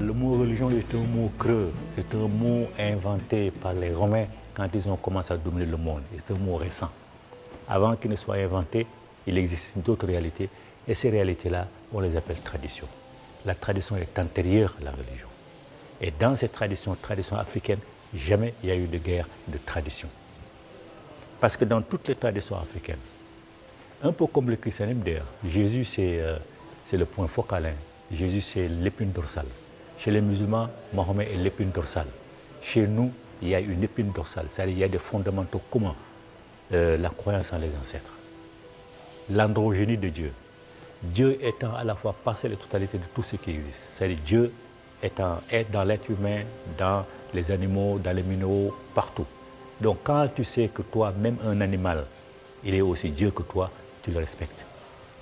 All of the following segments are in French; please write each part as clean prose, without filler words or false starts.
Le mot religion est un mot creux, c'est un mot inventé par les Romains quand ils ont commencé à dominer le monde. C'est un mot récent. Avant qu'il ne soit inventé, il existe d'autres réalités et ces réalités-là, on les appelle traditions. La tradition est antérieure à la religion. Et dans ces traditions africaines, jamais il y a eu de guerre de tradition. Parce que dans toutes les traditions africaines, un peu comme le christianisme d'ailleurs, Jésus c'est le point focal, Jésus c'est l'épine dorsale. Chez les musulmans, Mahomet est l'épine dorsale. Chez nous, il y a une épine dorsale, c'est-à-dire il y a des fondamentaux communs. La croyance en les ancêtres, l'androgénie de Dieu. Dieu étant à la fois parcelle et totalité de tout ce qui existe. C'est-à-dire Dieu est dans l'être humain, dans les animaux, dans les minéraux, partout. Donc quand tu sais que toi, même un animal, il est aussi Dieu que toi, tu le respectes.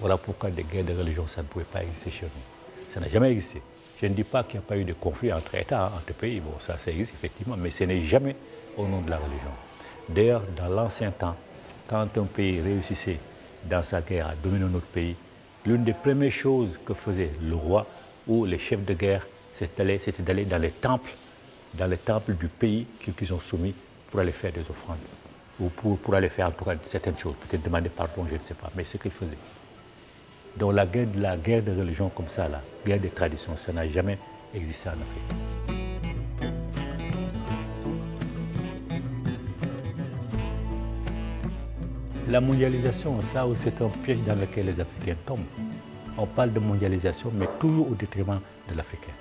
Voilà pourquoi des guerres de religion, ça ne pouvait pas exister chez nous. Ça n'a jamais existé. Je ne dis pas qu'il n'y a pas eu de conflit entre États, entre pays. Bon, ça existe effectivement, mais ce n'est jamais au nom de la religion. D'ailleurs, dans l'ancien temps, quand un pays réussissait dans sa guerre à dominer notre pays, l'une des premières choses que faisait le roi ou les chefs de guerre, c'était d'aller dans les temples du pays qu'ils ont soumis pour aller faire des offrandes, ou pour aller faire en tout cas certaines choses, peut-être demander pardon, je ne sais pas, mais c'est ce qu'ils faisaient. Donc la guerre de religion comme ça, la guerre des traditions, ça n'a jamais existé en Afrique. La mondialisation, ça aussi, c'est un piège dans lequel les Africains tombent. On parle de mondialisation, mais toujours au détriment de l'Africain.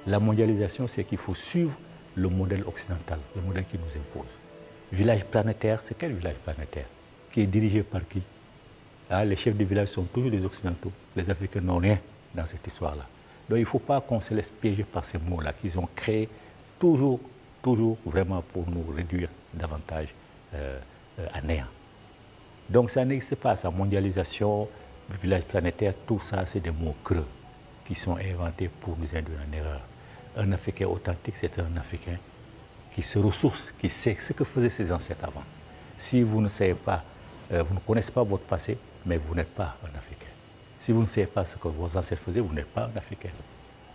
La mondialisation, c'est qu'il faut suivre le modèle occidental, le modèle qui nous impose. Village planétaire, c'est quel village planétaire? Qui est dirigé par qui? Les chefs de village sont toujours des Occidentaux. Les Africains n'ont rien dans cette histoire-là. Donc il ne faut pas qu'on se laisse piéger par ces mots-là qu'ils ont créés toujours vraiment pour nous réduire davantage à néant. Donc ça n'existe pas, sa mondialisation, le village planétaire, tout ça, c'est des mots creux qui sont inventés pour nous induire en erreur. Un Africain authentique, c'est un Africain qui se ressource, qui sait ce que faisaient ses ancêtres avant. Si vous ne savez pas, vous ne connaissez pas votre passé, mais vous n'êtes pas un Africain. Si vous ne savez pas ce que vos ancêtres faisaient, vous n'êtes pas un Africain.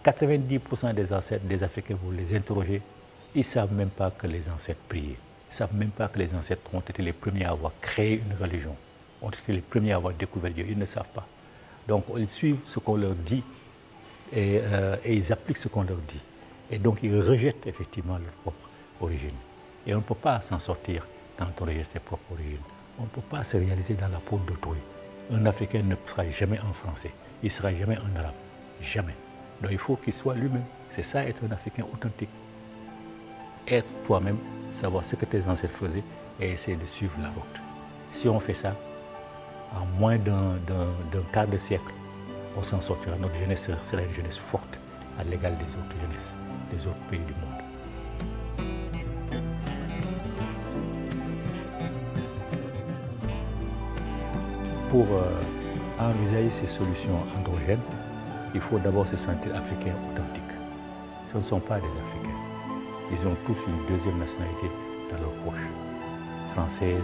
90% des ancêtres des Africains, vous les interrogez, ils ne savent même pas que les ancêtres priaient. Ils ne savent même pas que les ancêtres ont été les premiers à avoir créé une religion, ont été les premiers à avoir découvert Dieu. Ils ne savent pas. Donc ils suivent ce qu'on leur dit et ils appliquent ce qu'on leur dit. Et donc ils rejettent effectivement leur propre origine. Et on ne peut pas s'en sortir quand on rejette ses propres origines. On ne peut pas se réaliser dans la peau d'autrui. Un Africain ne sera jamais un Français. Il ne sera jamais un Arabe. Jamais. Donc il faut qu'il soit lui-même. C'est ça être un Africain authentique. Être toi-même, savoir ce que tes ancêtres faisaient et essayer de suivre la route. Si on fait ça, en moins d'un quart de siècle, on s'en sortira. Notre jeunesse sera une jeunesse forte à l'égal des autres jeunesses, des autres pays du monde. Pour envisager ces solutions androgènes, il faut d'abord se sentir africain authentique. Ce ne sont pas des Africains. Ils ont tous une deuxième nationalité dans leur poche, française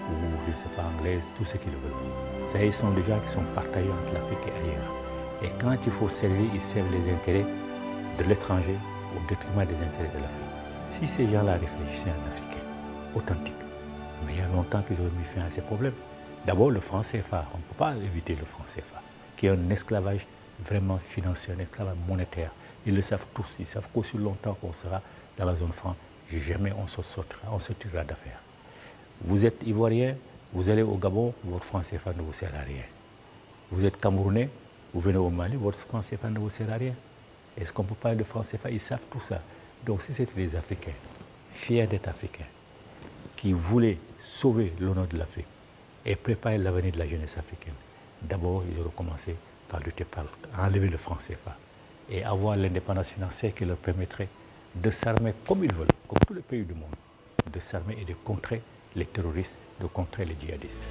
ou, je ne sais pas, anglaise, tout ce qu'ils veulent. Ça, ils sont des gens qui sont partagés entre l'Afrique et ailleurs. Et quand il faut servir, ils servent les intérêts de l'étranger au détriment des intérêts de l'Afrique. Si ces gens-là réfléchissaient en Africain, authentique, mais il y a longtemps qu'ils auraient mis fin à ces problèmes. D'abord, le franc CFA, on ne peut pas éviter le franc CFA, qui est un esclavage vraiment financier, un esclavage monétaire. Ils le savent tous, ils savent qu'aussi longtemps qu'on sera dans la zone franc, jamais on sortira d'affaires. Vous êtes Ivoirien, vous allez au Gabon, votre franc CFA ne vous sert à rien. Vous êtes Camerounais, vous venez au Mali, votre franc CFA ne vous sert à rien. Est-ce qu'on peut parler de franc CFA? Ils savent tout ça. Donc si c'était des Africains, fiers d'être Africains, qui voulaient sauver l'honneur de l'Afrique et préparer l'avenir de la jeunesse africaine, d'abord ils auraient commencé par lutter, par enlever le franc CFA et avoir l'indépendance financière qui leur permettrait de s'armer comme ils veulent, comme tous les pays du monde, de s'armer et de contrer les terroristes, de contrer les djihadistes.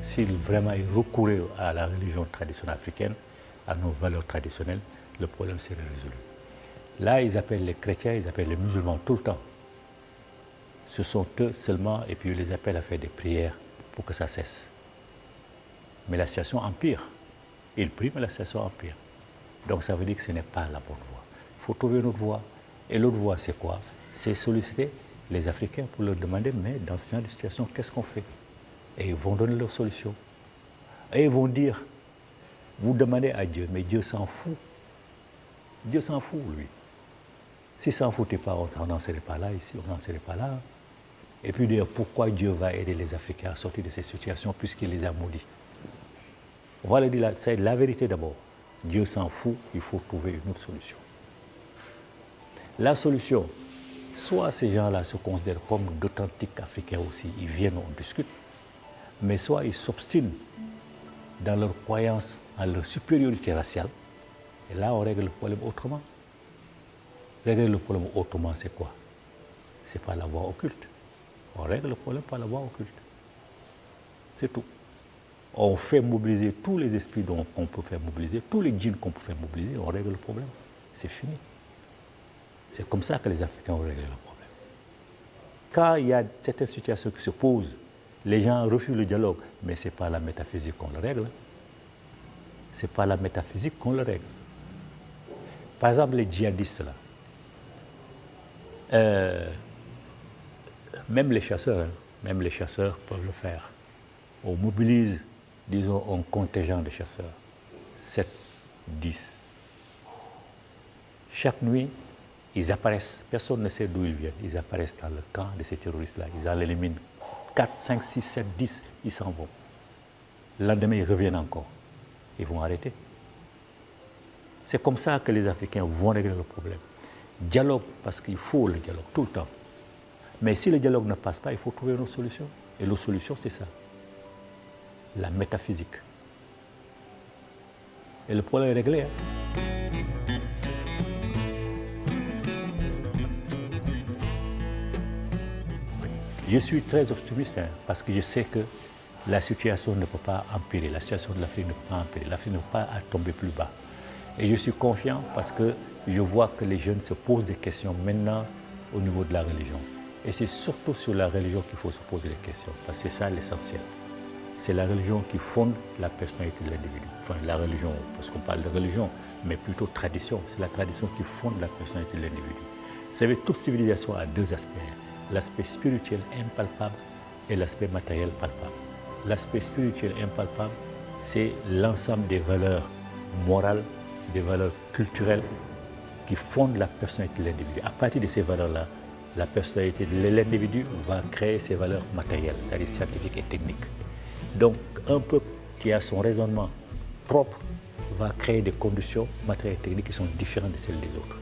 S'ils vraiment recouraient à la religion traditionnelle africaine, à nos valeurs traditionnelles, le problème serait résolu. Là, ils appellent les chrétiens, ils appellent les musulmans tout le temps. Ce sont eux seulement, et puis ils les appellent à faire des prières pour que ça cesse. Mais la situation empire. Il prie, mais la situation empire. Donc ça veut dire que ce n'est pas la bonne voie. Il faut trouver une autre voie. Et l'autre voie, c'est quoi? C'est solliciter les Africains pour leur demander, mais dans ce genre de situation, qu'est-ce qu'on fait? Et ils vont donner leur solution. Et ils vont dire, vous demandez à Dieu, mais Dieu s'en fout. Dieu s'en fout, lui. S'il ne s'en foutait pas, on n'en serait pas là ici, on n'en serait pas là. Et puis dire, pourquoi Dieu va aider les Africains à sortir de ces situations puisqu'il les a maudits? On va le dire, c'est la vérité d'abord. Dieu s'en fout, il faut trouver une autre solution. La solution, soit ces gens-là se considèrent comme d'authentiques Africains aussi, ils viennent, on discute, mais soit ils s'obstinent dans leur croyance en leur supériorité raciale, et là on règle le problème autrement. Régler le problème autrement, c'est quoi? C'est pas la voie occulte. On règle le problème par la voie occulte. C'est tout. On fait mobiliser tous les esprits qu'on peut faire mobiliser, tous les djinns qu'on peut faire mobiliser, on règle le problème. C'est fini. C'est comme ça que les Africains ont réglé le problème. Quand il y a certaines situations qui se posent, les gens refusent le dialogue, mais ce n'est pas la métaphysique qu'on le règle. Ce n'est pas la métaphysique qu'on le règle. Par exemple, les djihadistes, là, même les chasseurs peuvent le faire. On mobilise, disons, un contingent de chasseurs, 7, 10. Chaque nuit, ils apparaissent, personne ne sait d'où ils viennent, ils apparaissent dans le camp de ces terroristes-là, ils en éliminent 4, 5, 6, 7, 10, ils s'en vont. Le lendemain, ils reviennent encore, ils vont arrêter. C'est comme ça que les Africains vont régler le problème. Dialogue, parce qu'il faut le dialogue tout le temps. Mais si le dialogue ne passe pas, il faut trouver une autre solution. Et l'autre solution, c'est ça, la métaphysique. Et le problème est réglé. Je suis très optimiste parce que je sais que la situation ne peut pas empirer, la situation de l'Afrique ne peut pas empirer, l'Afrique ne peut pas tomber plus bas. Et je suis confiant parce que je vois que les jeunes se posent des questions maintenant au niveau de la religion. Et c'est surtout sur la religion qu'il faut se poser des questions, parce que c'est ça l'essentiel. C'est la religion qui fonde la personnalité de l'individu. Enfin, la religion, parce qu'on parle de religion, mais plutôt tradition. C'est la tradition qui fonde la personnalité de l'individu. Vous savez, toute civilisation a deux aspects. L'aspect spirituel impalpable et l'aspect matériel palpable. L'aspect spirituel impalpable, c'est l'ensemble des valeurs morales, des valeurs culturelles qui fondent la personnalité de l'individu. À partir de ces valeurs-là, la personnalité de l'individu va créer ses valeurs matérielles, c'est-à-dire scientifiques et techniques. Donc, un peuple qui a son raisonnement propre va créer des conditions matérielles et techniques qui sont différentes de celles des autres.